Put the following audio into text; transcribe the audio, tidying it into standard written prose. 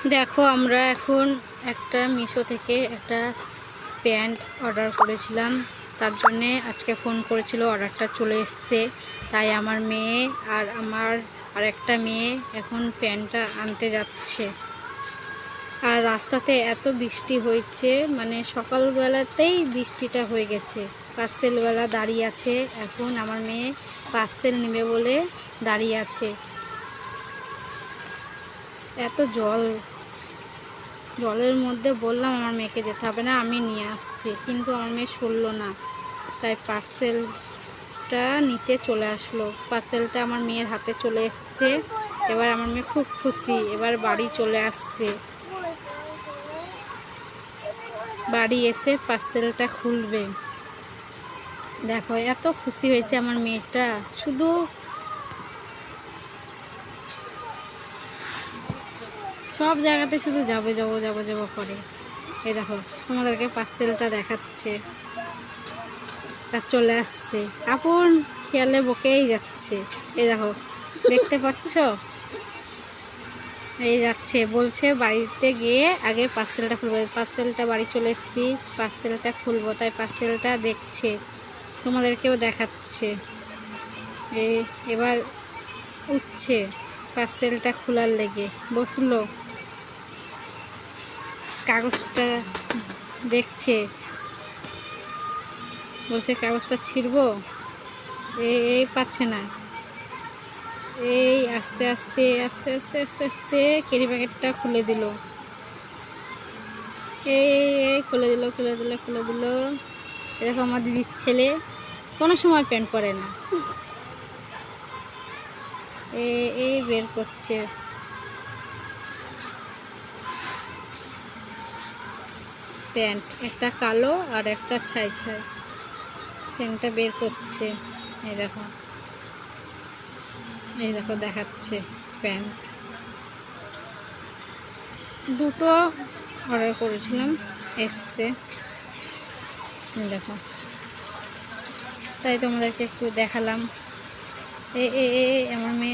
দেখো আমরা এখন একটা মিশো থেকে একটা প্যান্ট অর্ডার করেছিলাম, তার জন্যে আজকে ফোন করেছিল, অর্ডারটা চলে এসছে। তাই আমার মেয়ে আর একটা মেয়ে এখন প্যান্টটা আনতে যাচ্ছে। আর রাস্তাতে এত বৃষ্টি হয়েছে, মানে সকালবেলাতেই বৃষ্টিটা হয়ে গেছে। পার্সেলওয়ালা দাঁড়িয়ে আছে, এখন আমার মেয়ে পার্সেল নেবে বলে দাঁড়িয়ে আছে। এত জলের মধ্যে বললাম আমার মেয়েকে যেতে হবে না, আমি নিয়ে আসছি, কিন্তু আমার মেয়ে শুনলো না। তাই পার্সেলটা নিতে চলে আসলো। পার্সেলটা আমার মেয়ের হাতে চলে এসছে। এবার আমার মেয়ে খুব খুশি, এবার বাড়ি চলে আসছে। বাড়ি এসে পার্সেলটা খুলবে। দেখো এত খুশি হয়েছে আমার মেয়েটা, শুধু সব জায়গাতে শুধু যাবো যাবো যাবো যাবো করে। এই দেখো তোমাদেরকে পার্সেলটা দেখাচ্ছে, আর চলে আসছে। আপন খেয়ালে বকেই যাচ্ছে। এই দেখো দেখতে পাচ্ছ, এই যাচ্ছে, বলছে বাড়িতে গিয়ে আগে পার্সেলটা খুলবো। পার্সেলটা বাড়ি চলে এসেছি, পার্সেলটা খুলবো, তাই পার্সেলটা দেখছে, তোমাদেরকেও দেখাচ্ছে। এবার উঠছে পার্সেলটা খোলার লেগে, বসলো, কাগজটা দেখছে, বলছে কাগজটা ছিঁড়বো, এই পাচ্ছে না। এই আস্তে আস্তে আস্তে আস্তে আস্তে আস্তে ক্যারি প্যাকেটটা খুলে দিল। এই খুলে দিল খুলে দিল খুলে দিল। এরকম আমার দিদির ছেলে কোনো সময় প্যান্ট পরে না, এই বের করছে প্যান্ট, একটা কালো আর একটা ছাই ছাই। প্যান্টটা বের করছে, এই দেখো, এই দেখো দেখাচ্ছে প্যান্ট। দুটো অর্ডার করেছিলাম, এসছে, দেখো, তাই তোমাদেরকে একটু দেখালাম। আমার মেয়ে